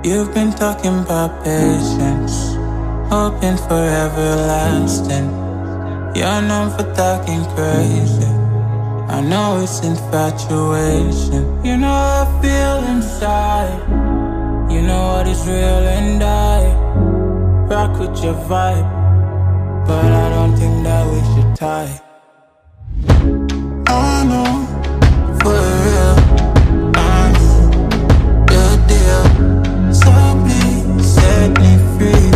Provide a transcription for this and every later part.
You've been talking about patience, hoping for everlasting. You're known for talking crazy. I know it's infatuation. You know how I feel inside. You know what is real and I rock with your vibe, but I don't think that we should tie. I know, for real, I know, your deal. So please set me free.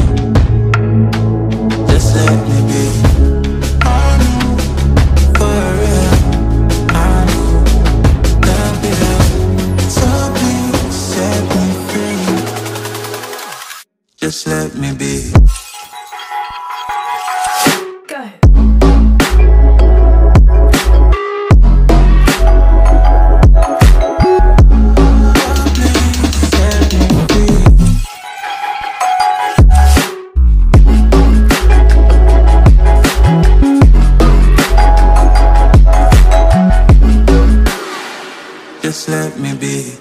Just let me be. I know, for real, I know, the deal. So please set me free. Just let me be. Just let me be.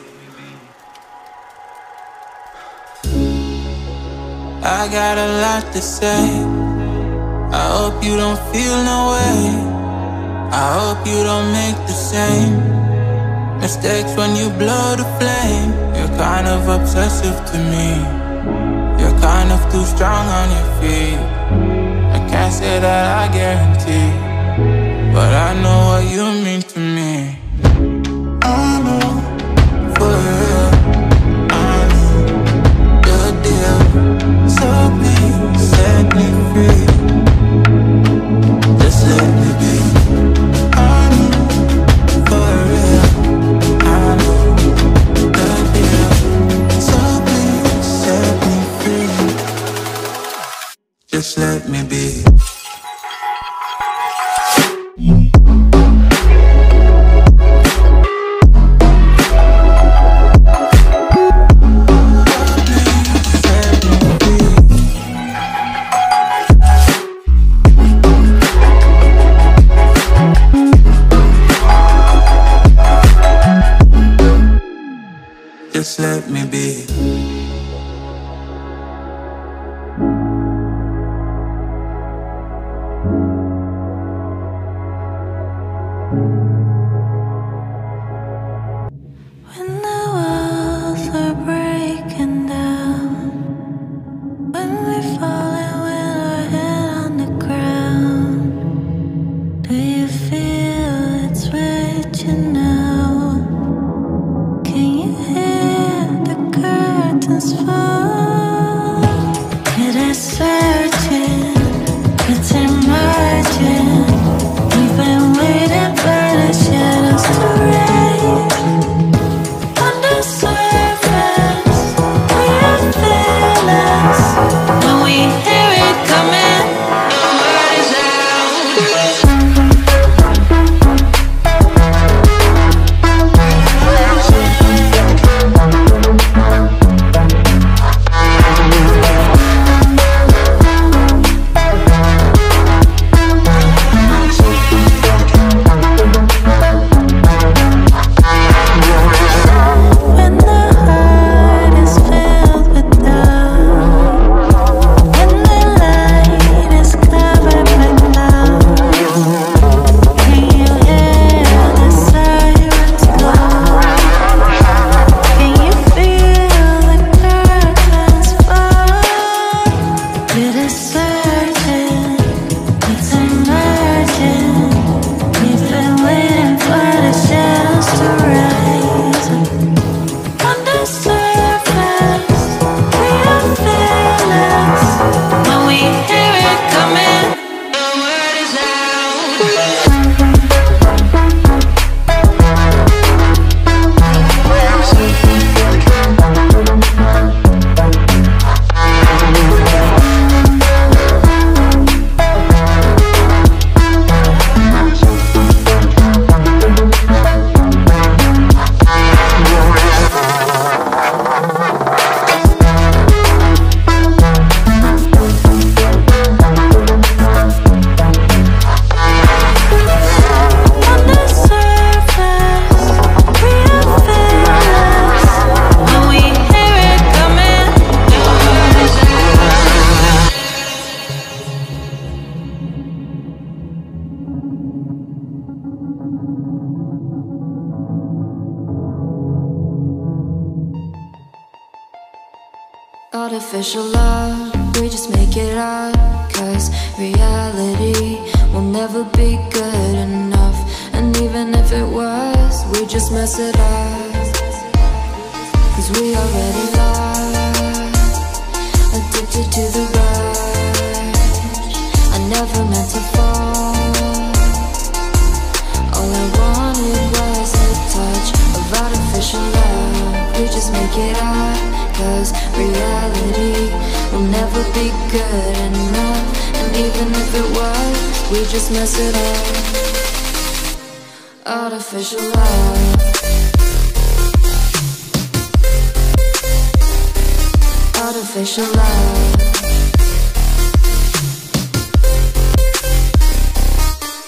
I got a lot to say. I hope you don't feel no way. I hope you don't make the same mistakes when you blow the flame. You're kind of obsessive to me. You're kind of too strong on your feet. I can't say that I guarantee, but I know what you mean to me. I know, for real, I know, your deal. So please set me free. Just let me be. I know, for real, I know, your deal. So please set me free. Just let me be. Just let me be. When the walls are breaking down, when we're falling with our head on the ground, do you feel it's reaching now? Can you hear the curtains fall? It is searching, it's emerging. We've been waiting for the shadows to rise. On the surface, we are fearless. When we hear it coming, the word is when the heart is filled with doubt, when the light is covered by clouds, can you hear the sirens blow? Can you feel the curtains fall? It is certain, it's emerging. We've been waiting for the shadows to rise. On the surface, we are fearless. When we hear it coming, the word is out. Artificial love, we just make it up, 'cause reality will never be good enough. And even if it was, we just mess it up, 'cause we already lost, addicted to the rush. I never meant to fall, all I wanted was a touch of artificial love. We just make it up, 'cause reality will never be good enough. And even if it was, we just mess it up. Artificial love, artificial love,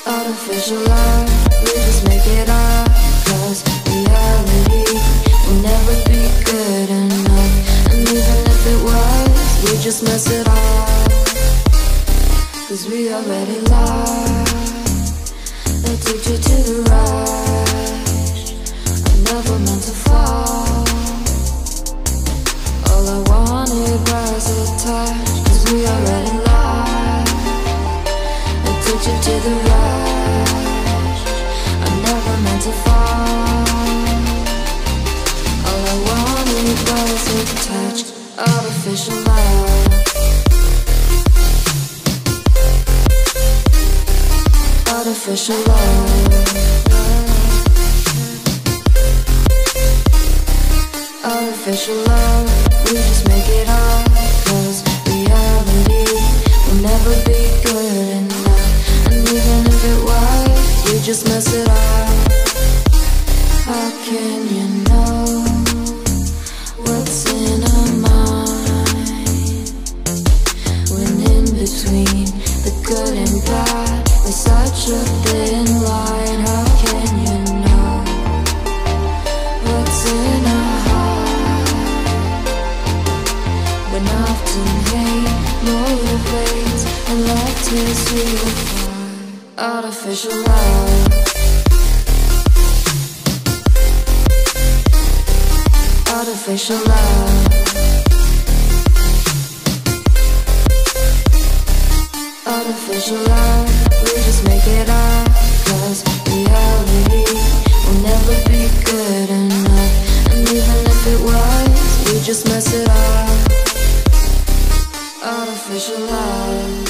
artificial love. We just make it up, 'cause reality will never be good enough. And even if it was, we just mess it up, 'cause we already lost, addicted to the rush. I never meant to fall, all I wanted was a touch, 'cause we already lost, addicted to the rush. I never meant to fall, all I wanted was a touch. Artificial love, artificial love, artificial love. We just make it up, 'cause reality will never be good enough. And even if it was, we just mess it up. How can you know what's in our mind, when in between the good and bad there's such a thin line? How can you know what's in our heart, when often hate motivates and love tears you apart? Artificial love, artificial love, artificial love. We just make it up, 'cause reality will never be good enough. And even if it was, we just mess it up. Artificial love,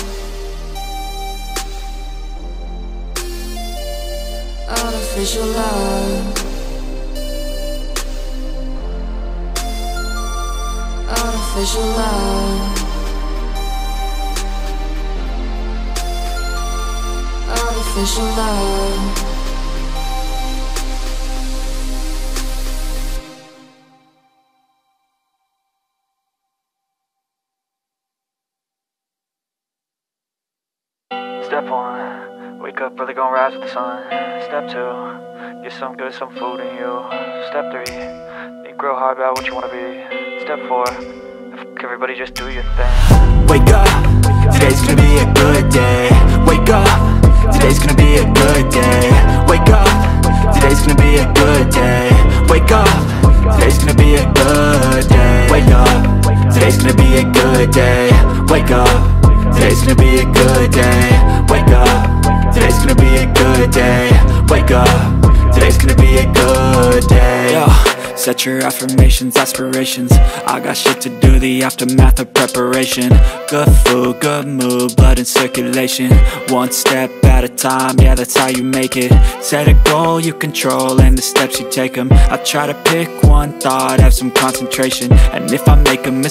artificial love, artificial love, artificial love. Step 1, wake up early, gonna rise with the sun. Step 2, get some good, some food in you. Step 3, think real hard about what you wanna be. Step 4, everybody just do your thing. Wake up, today's gonna be a good day. Wake up, today's gonna be a good day. Wake up, today's gonna be a good day. Wake up, today's gonna be a good day. Wake up, today's gonna be a good day. Wake up, today's gonna be a good day. Wake up, today's gonna be a good day. Wake up, today's gonna be a good day. Yo, set your affirmations, aspirations. I got shit to do, the aftermath of preparation. Good food, good mood, blood in circulation. One step at a time, yeah, that's how you make it. Set a goal you control and the steps you take them. I try to pick one thought, have some concentration. And if I make a mistake,